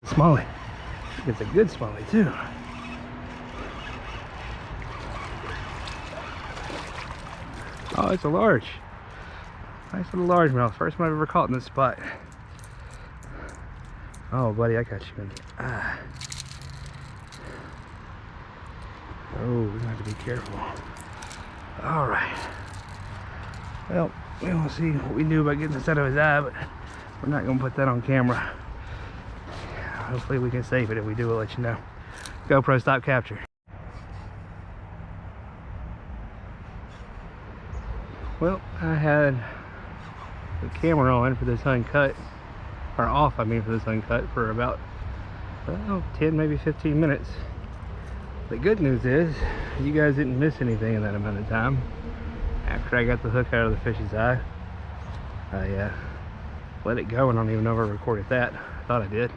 Smallie. It's a good smallie too. Oh, it's a large. Nice little largemouth. First one I've ever caught in this spot. Oh, buddy, I got you. Ah. Oh, we're gonna have to be careful. All right. Well, we want to see what we knew about getting this out of his eye, but we're not gonna put that on camera. Hopefully we can save it. If we do, we'll let you know. GoPro stop capture. Well, I had the camera on for this uncut, or off I mean for this uncut, for about 10 maybe 15 minutes. The good news is you guys didn't miss anything in that amount of time. After I got the hook out of the fish's eye, I let it go, and I don't even know if I recorded that. I thought I did.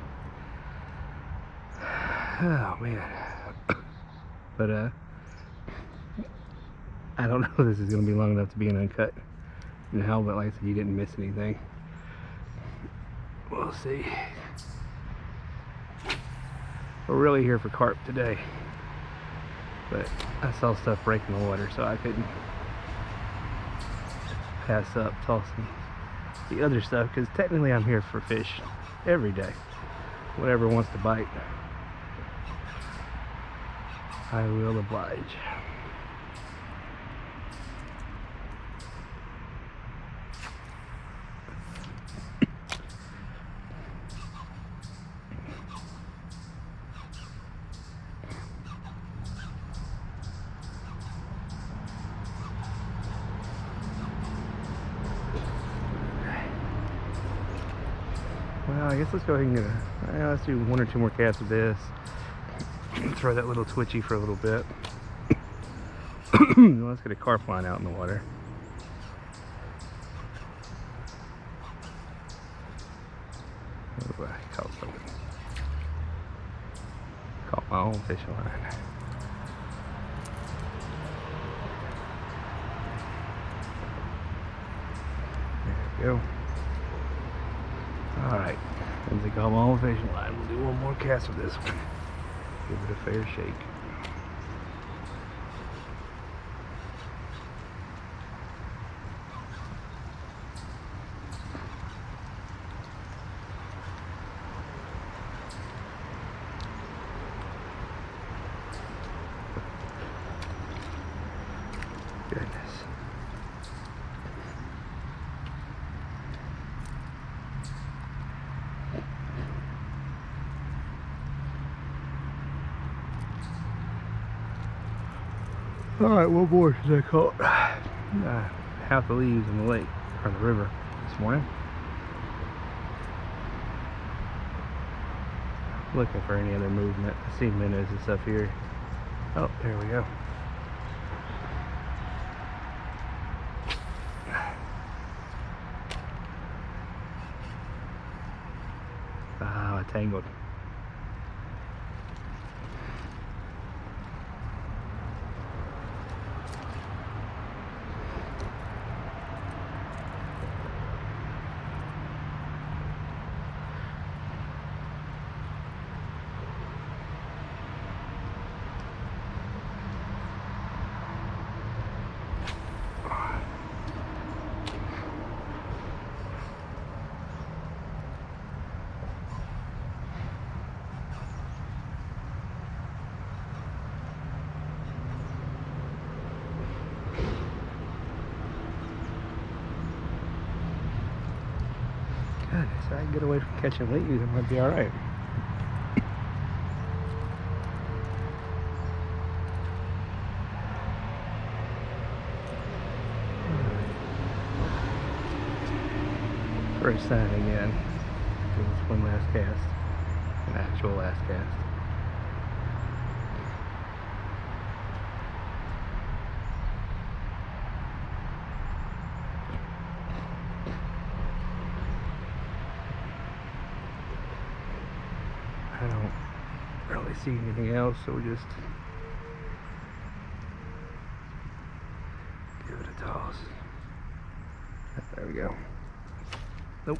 Oh man. But I don't know if this is going to be long enough to be an uncut now, but like I said, you didn't miss anything. We'll see. We're really here for carp today, but I saw stuff breaking the water, so I couldn't pass up tossing the other stuff, because technically I'm here for fish every day. Whatever wants to bite, I will oblige. Well, I guess let's go ahead and get a, let's do 1 or 2 more casts of this. Throw that little twitchy for a little bit. Let's get a carp line out in the water. Oh, I caught something. Caught my own fishing line. There we go. Alright, since I got my own fishing line, we'll do 1 more cast with this one. Give it a fair shake. Goodness. Alright, what more should I caught? Half the leaves in the lake, or the river, this morning. Looking for any other movement. I see minnows and stuff here. Oh, there we go. Ah, I tangled. So I can get away from catching leaves, it might be alright. First sign again. It's 1 last cast. An actual last cast. I don't really see anything else, so we'll just give it a toss. There we go. Nope.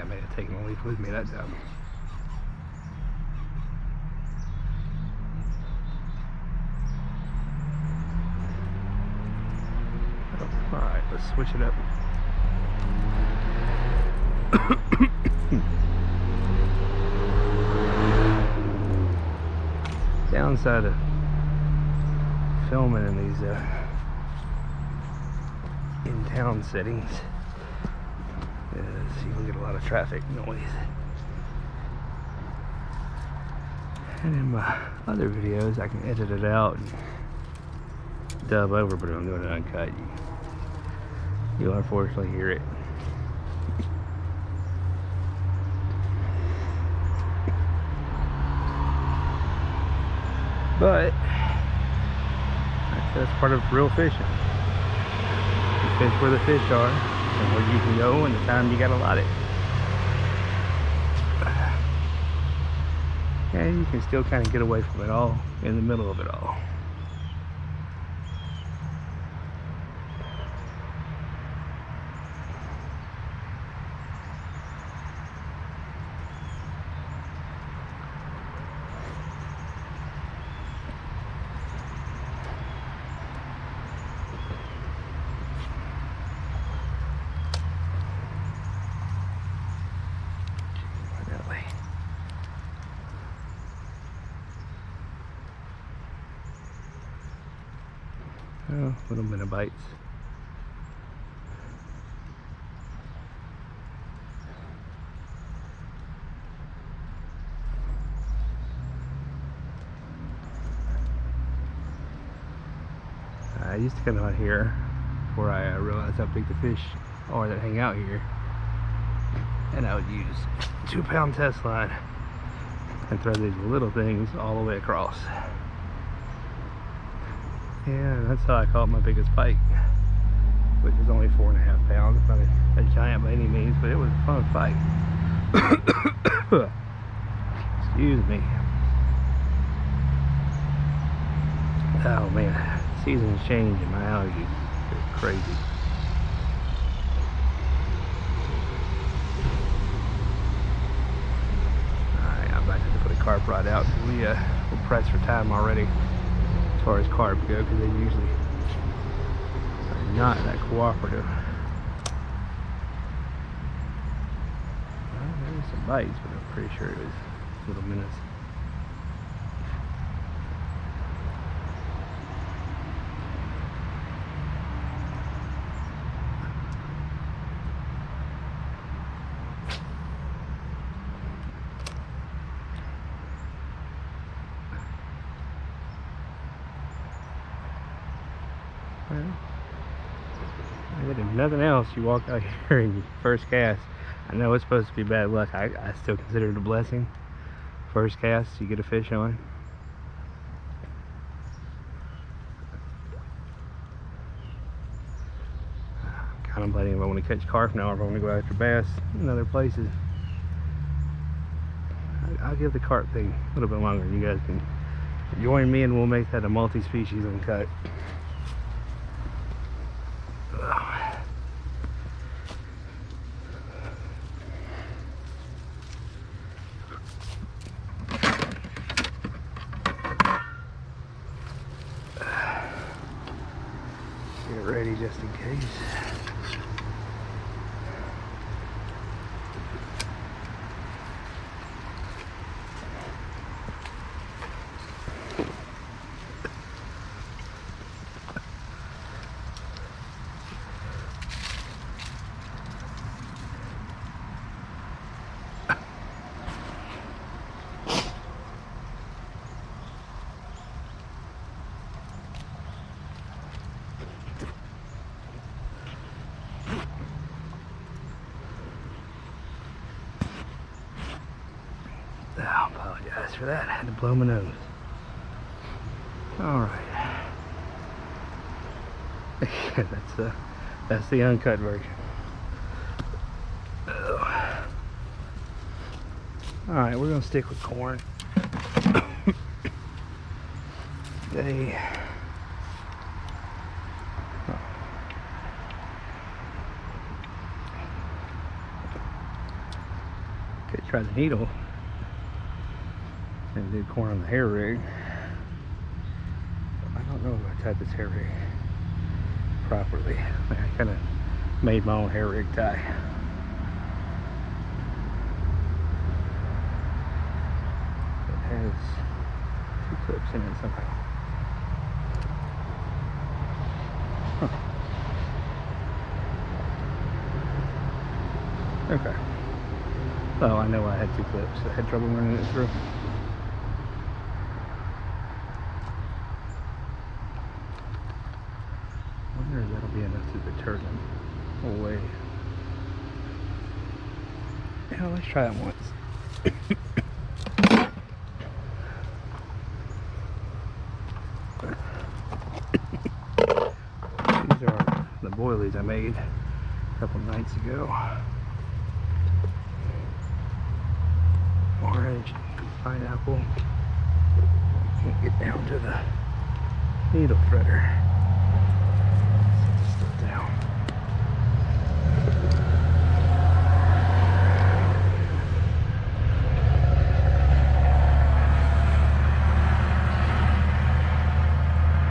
may have taken a leaf with me that time. Oh, alright, let's switch it up. Downside of filming in these in-town settings is you can get a lot of traffic noise. And in my other videos I can edit it out and dub over, but if I'm doing it uncut, you'll unfortunately hear it. But that's part of real fishing. You fish where the fish are and where you can go and the time you gotta allot it. And you can still kind of get away from it all in the middle of it all. Oh, little minute bites. I used to come out here before I realized how big the fish are that hang out here, and I would use 2-pound test line and throw these little things all the way across. Yeah, that's how I caught my biggest pike, which was only 4.5 pounds. Not a giant by any means, but it was a fun fight. Excuse me. Oh man, seasons change and my allergies are crazy. Alright, I'm about to put a carp rod out because we're pressed for time already. As far as carp go, because they usually are not that cooperative. Well, there was some bites, but I'm pretty sure it was little minutes. Well, if nothing else, you walk out here and you first cast. I know it's supposed to be bad luck. I still consider it a blessing. First cast, you get a fish on. I'm contemplating if I want to catch carp now or if I want to go after bass in other places. I'll give the carp thing a little bit longer. You guys can join me and we'll make that a multi-species uncut. Get ready just in case. I apologize for that. I had to blow my nose. Alright. That's the uncut version. Alright, we're gonna stick with corn. tried the needle and did corn on the hair rig. I don't know if I tied this hair rig properly. I kind of made my own hair rig tie. It has 2 clips in it somehow. Huh. Okay. Oh, I know I had 2 clips. I had trouble running it through. I wonder if that'll be enough to deter them away. Yeah, let's try it once. These are the boilies I made a couple nights ago. Orange, pineapple. Can't get down to the needle threader. Set this stuff down.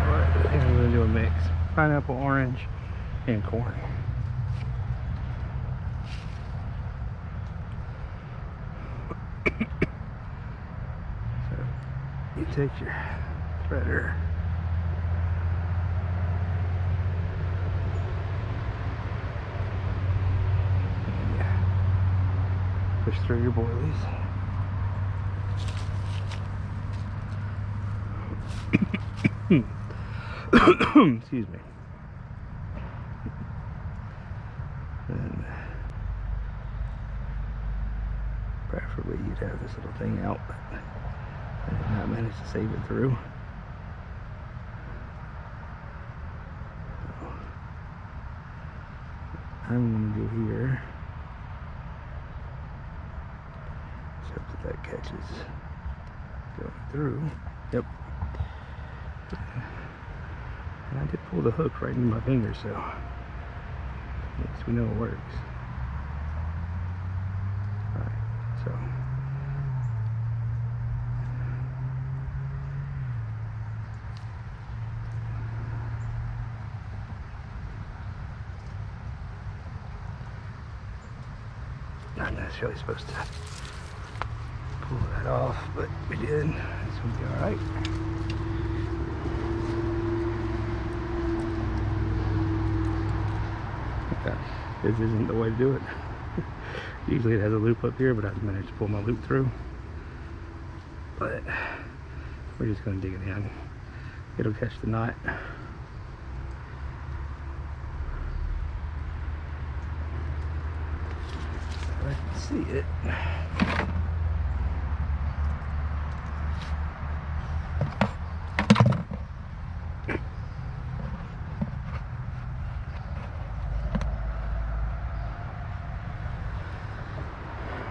Alright, I think I'm going to do a mix. Pineapple, orange, and corn. You take your threader and you push through your boilies. Excuse me. And preferably you'd have this little thing out, but I did not manage to save it through. So I'm going to do here. Just hope that catches going through. Yep. And I did pull the hook right into my finger, so at least we know it works. Alright, so not necessarily supposed to pull that off, but we did. This will be alright. Okay, this isn't the way to do it. Usually it has a loop up here, but I've managed to pull my loop through. But we're just going to dig it in. It'll catch the knot. I can see it.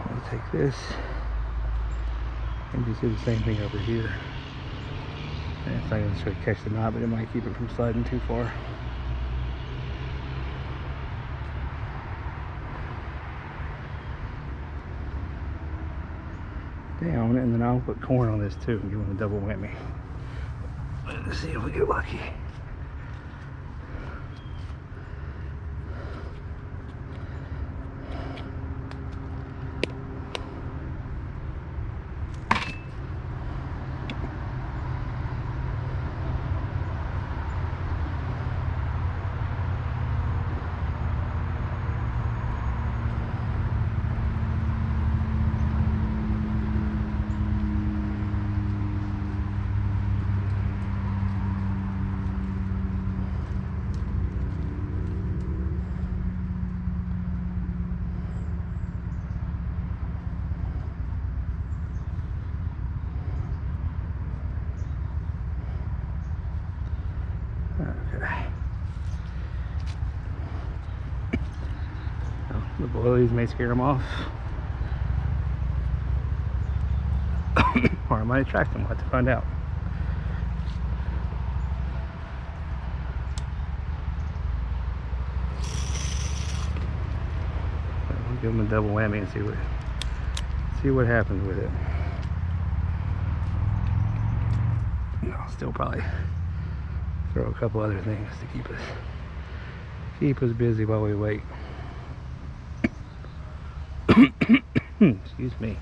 We'll take this and just do the same thing over here. And it's not going to really catch the knot, but it might keep it from sliding too far. Down, and then I'll put corn on this too and give them a double whammy. Let's see if we get lucky. Okay. Well, the boilies may scare them off. Or I might attract them. We'll have to find out. We'll give them a double whammy and see see what happens with it. I'll still probably throw a couple other things to keep us busy while we wait. Excuse me.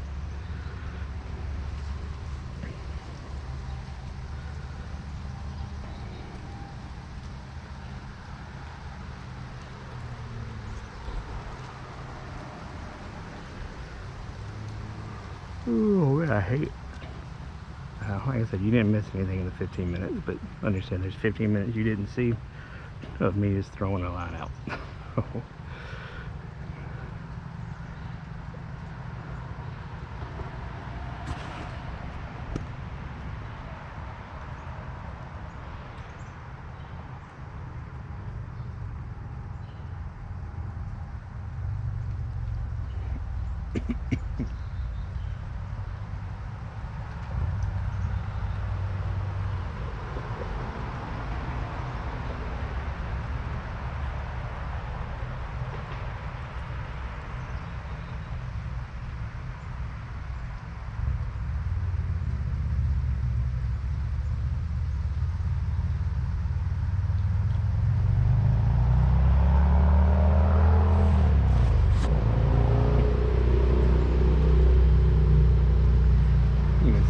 Ooh, I hate. Like I said, you didn't miss anything in the 15 minutes, but understand there's 15 minutes you didn't see of me just throwing a line out.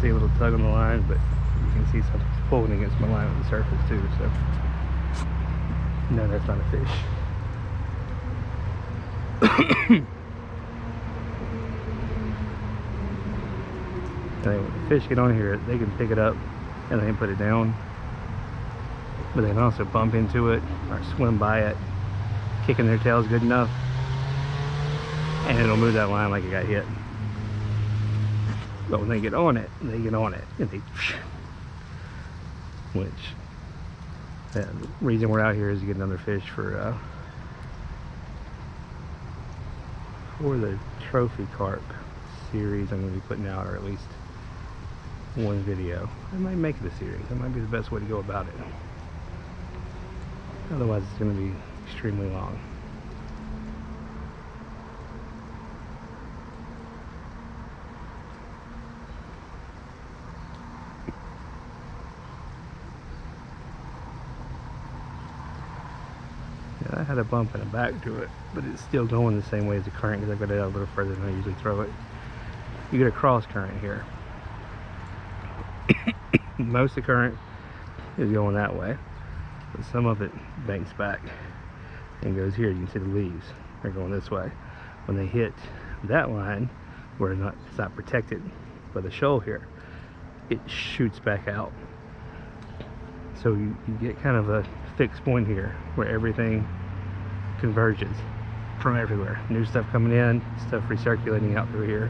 See a little tug on the line, but you can see something's pulling against my line on the surface too, so no, that's not a fish. Anyway, when the fish get on here, they can pick it up and they can put it down, but they can also bump into it or swim by it, kicking their tails good enough, and it'll move that line like it got hit. But when they get on it, and they, which, the reason we're out here is to get another fish for the trophy carp series I'm going to be putting out, or at least one video. I might make it a series. That might be the best way to go about it. Otherwise, it's going to be extremely long. I had a bump and a back to it, but it's still going the same way as the current because I got it out a little further than I usually throw it. You get a cross current here. Most of the current is going that way, but some of it banks back and goes here. You can see the leaves are going this way. When they hit that line, where it's not protected by the shoal here, it shoots back out. So you get kind of a fixed point here where everything converges from everywhere. New stuff coming in, stuff recirculating out through here.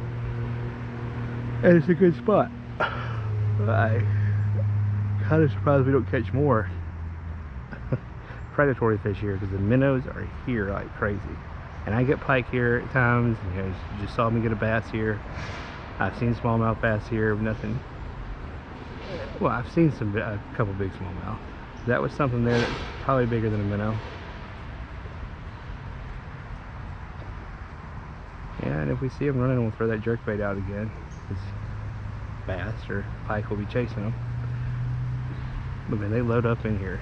And it's a good spot. I'm kind of surprised we don't catch more predatory fish here, because the minnows are here like crazy. And I get pike here at times. You know, you just saw me get a bass here. I've seen smallmouth bass here, but nothing. Well, I've seen a couple big smallmouth. That was something there that's probably bigger than a minnow. Yeah, and if we see them running, we'll throw that jerkbait out again, because bass or pike will be chasing them. But man, they load up in here.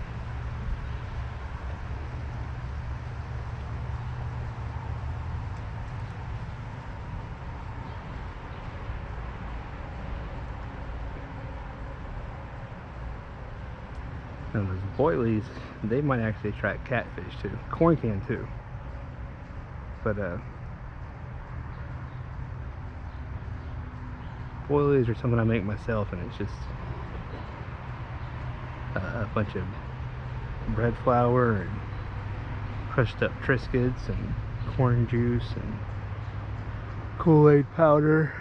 And those boilies, they might actually attract catfish too. Corn can too. But boilies are something I make myself, and it's just a bunch of bread flour and crushed up Triscuits and corn juice and Kool-Aid powder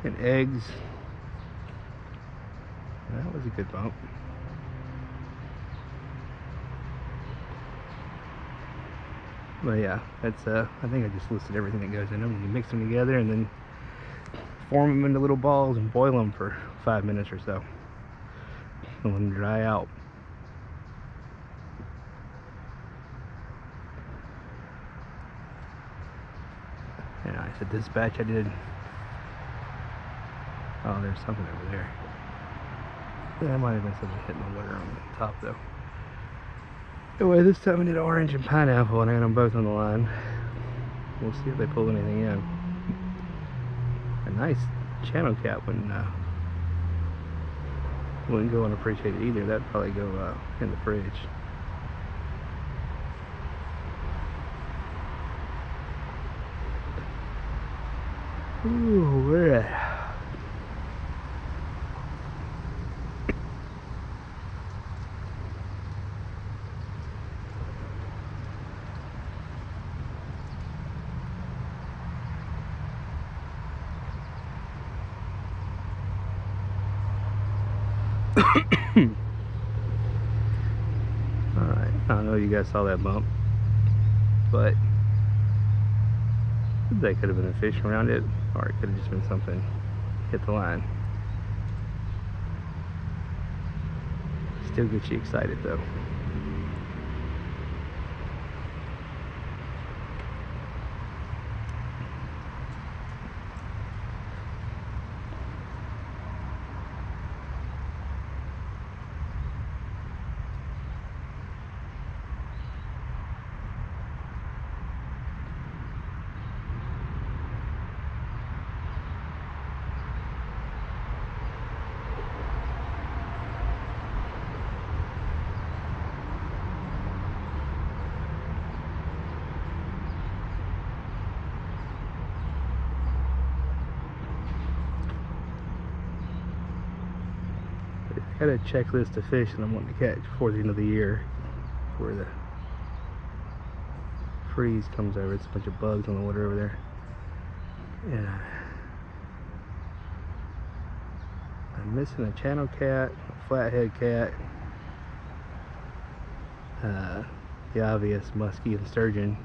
and eggs. That was a good bump. But yeah, that's I think I just listed everything that goes in them. You mix them together and then form them into little balls and boil them for 5 minutes or so and let them dry out. And I said this batch I did Oh, there's something over there. That might have been something hitting the water on the top though. Anyway, this time I need orange and pineapple, and I got them both on the line. We'll see if they pull anything in. A nice channel cat wouldn't go unappreciated either. That'd probably go in the fridge. Ooh, where at? Alright, I know you guys saw that bump, but that could have been a fish around it, or it could have just been something hit the line. Still gets you excited though. I got a checklist of fish that I'm wanting to catch before the end of the year, where the freeze comes over. It's a bunch of bugs on the water over there. And I'm missing a channel cat, a flathead cat, the obvious muskie and sturgeon,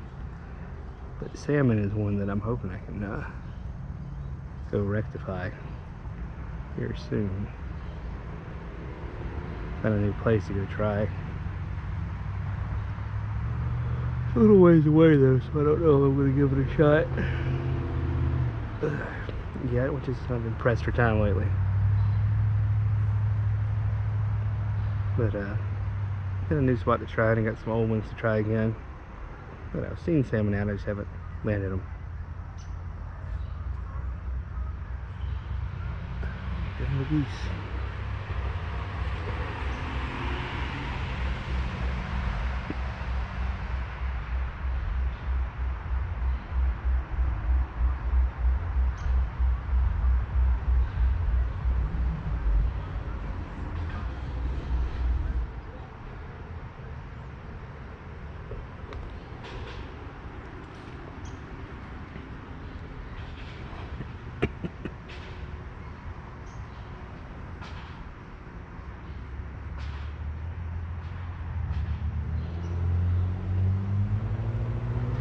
but salmon is one that I'm hoping I can go rectify here soon. Found a new place to go try. It's a little ways away though, so I don't know if I'm going to give it a shot yet, which is I've been pressed for time lately. But got a new spot to try, and I got some old ones to try again. But I've seen salmon out, I just haven't landed them. Getting the geese.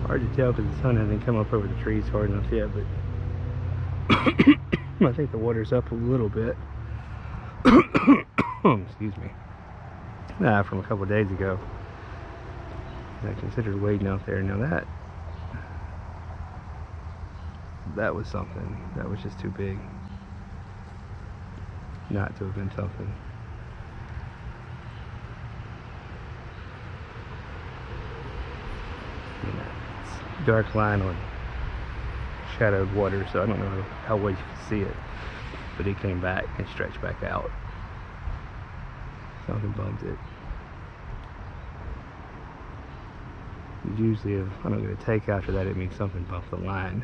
Hard to tell because the sun hasn't come up over the trees hard enough yet, but I think the water's up a little bit. Excuse me. From a couple of days ago. I considered wading out there. Now that was something. That was just too big not to have been something. Dark line on shadowed water, so I don't know how well you can see it, but it came back and stretched back out. Something bumped it. Usually if I don't get a take after that, it means something bumped the line,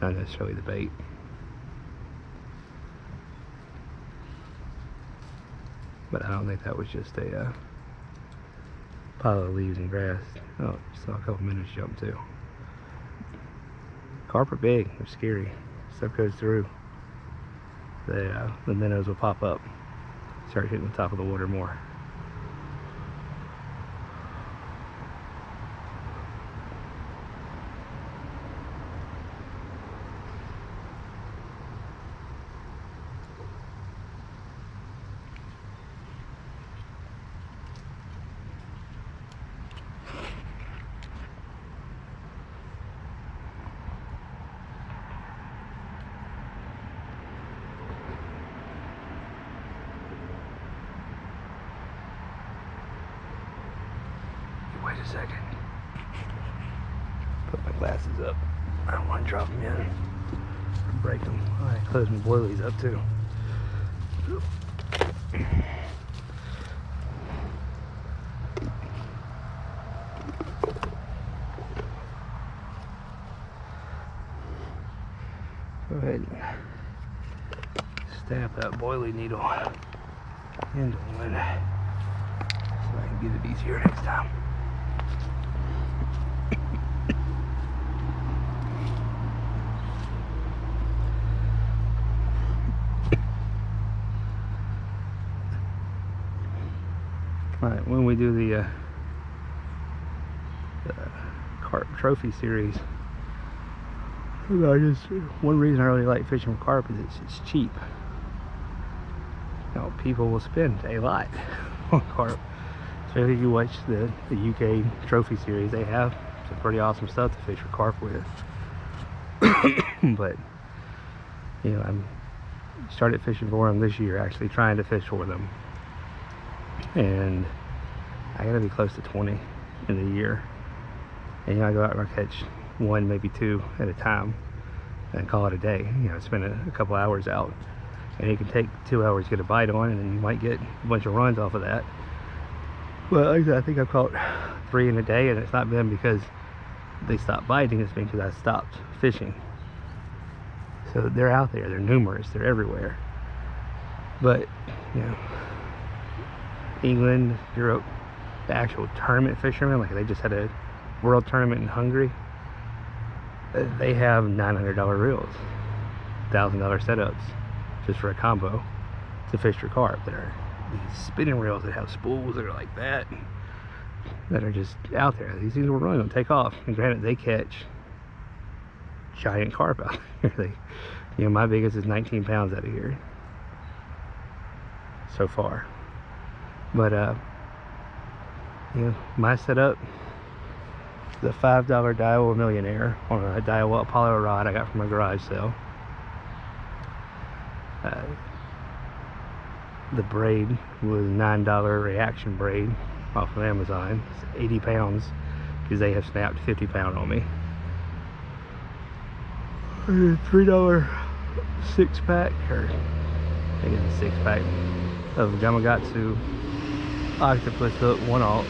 not necessarily the bait. But I don't think that was just a pile of leaves and grass. Oh, saw a couple minnows jump too. Carp are big, they're scary. Stuff goes through. The minnows will pop up, start hitting the top of the water more. Wait a second. Put my glasses up. I don't want to drop them in or break them. I close my boilies up too. Go ahead and stab that boilie needle into one so I can get it easier next time. Alright, when we do the carp trophy series, one reason I really like fishing for carp is it's cheap. You know, people will spend a lot on carp. Especially if you watch the UK trophy series, they have some pretty awesome stuff to fish for carp with. But, you know, I started fishing for them this year, actually trying to fish for them. And I gotta be close to 20 in a year. And you know, I go out and I catch one, maybe two at a time and call it a day. You know, spend a couple hours out. And it can take 2 hours to get a bite on, and then you might get a bunch of runs off of that. But like I said, I think I've caught 3 in a day, and it's not been because they stopped biting, it's been because I stopped fishing. So they're out there, they're numerous, they're everywhere. But, you know, England, Europe, the actual tournament fishermen, like they just had a world tournament in Hungary, they have $900 reels, $1,000 setups just for a combo to fish for carp. There are these spinning reels that have spools that are like that are just out there. These things will run and take off. And granted, they catch giant carp out here. You know, my biggest is 19 pounds out of here so far. But you know, my setup is a $5 Daiwa Millionaire on a Daiwa Apollo rod I got from a garage sale. The braid was $9 reaction braid off of Amazon. It's 80 pounds because they have snapped 50 pound on me. $3 6-pack, or I think it's a 6-pack of Gamakatsu octopus hook 1/0.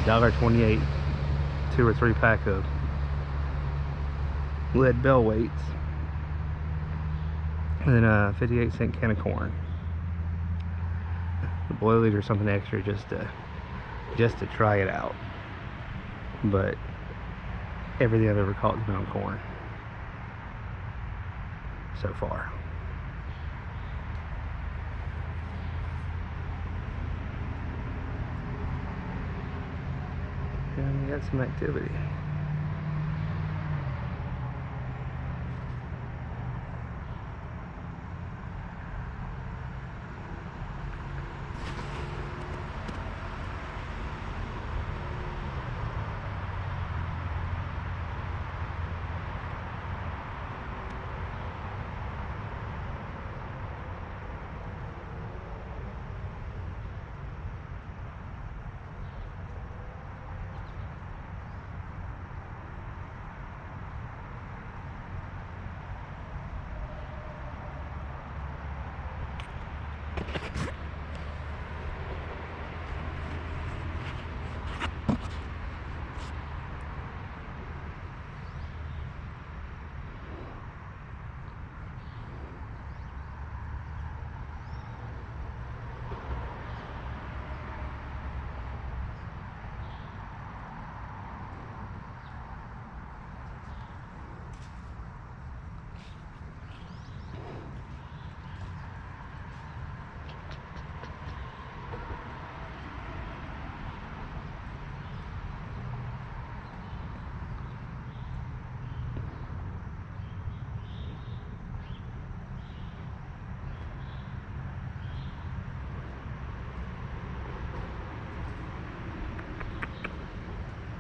$1.28, 2 or 3 pack of lead bell weights, and then a 58-cent can of corn. The boilies or something extra just to try it out. But everything I've ever caught has been on corn so far. And we got some activity.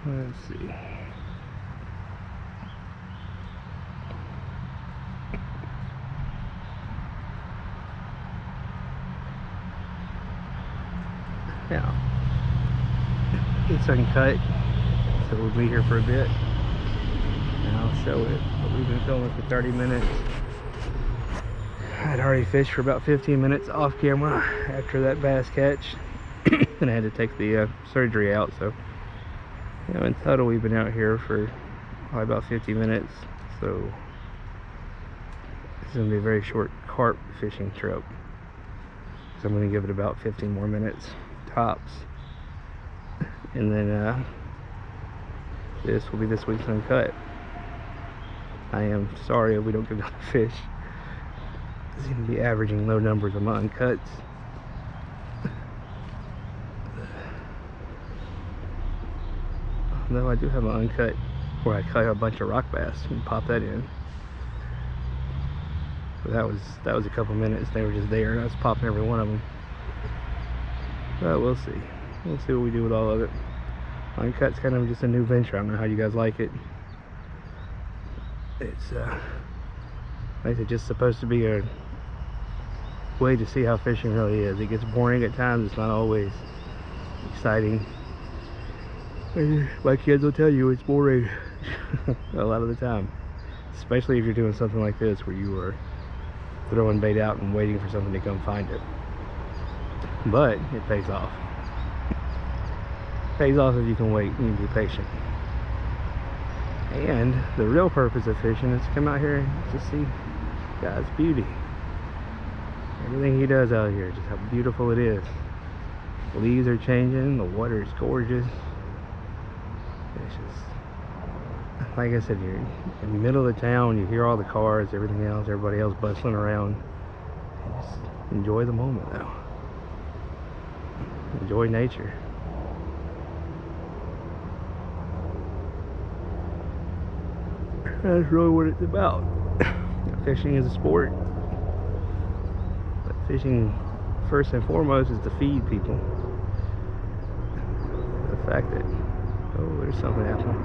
Let's see. Now, It's uncut, so we'll be here for a bit and I'll show it. But we've been filming for 30 minutes. I'd already fished for about 15 minutes off camera after that bass catch. And I had to take the surgery out, so you know, in total we've been out here for probably about 50 minutes. So it's gonna be a very short carp fishing trip. So I'm gonna give it about 15 more minutes tops, and then this will be this week's uncut. I am sorry if we don't get enough fish. I seem to be averaging low numbers on my uncuts. Though I do have an uncut where I cut a bunch of rock bass and pop that in. So that was a couple minutes. They were just there and I was popping every one of them. But we'll see. We'll see what we do with all of it. Uncut's kind of just a new venture. I don't know how you guys like it. It's like it's just supposed to be a way to see how fishing really is. It gets boring at times. It's not always exciting. My kids will tell you it's boring a lot of the time, especially if you're doing something like this where you are throwing bait out and waiting for something to come find it. But it pays off. It pays off if you can wait and be patient. And the real purpose of fishing is to come out here and just see God's beauty. Everything he does out here, just how beautiful it is. The leaves are changing, the water is gorgeous. It's just, like I said, you're in the middle of the town, you hear all the cars, everything else, everybody else bustling around. And just enjoy the moment though. Enjoy nature. That's really what it's about. Fishing is a sport, but fishing first and foremost is to feed people. The fact that, oh, there's something happening.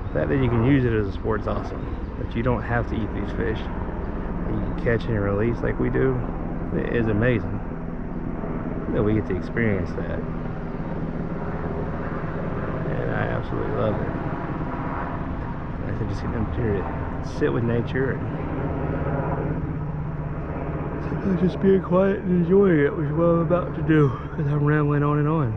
The fact that you can use it as a sport is awesome. That you don't have to eat these fish. That you can catch and release like we do. It is amazing that we get to experience that. And I absolutely love it. I could just get them to sit with nature and just being quiet and enjoying it, which is what I'm about to do, because I'm rambling on and on.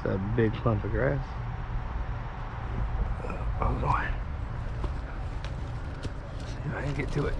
It's a big clump of grass. Oh boy. Let's see if I can get to it.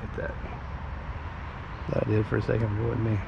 like that. I did for a second, but it wasn't me.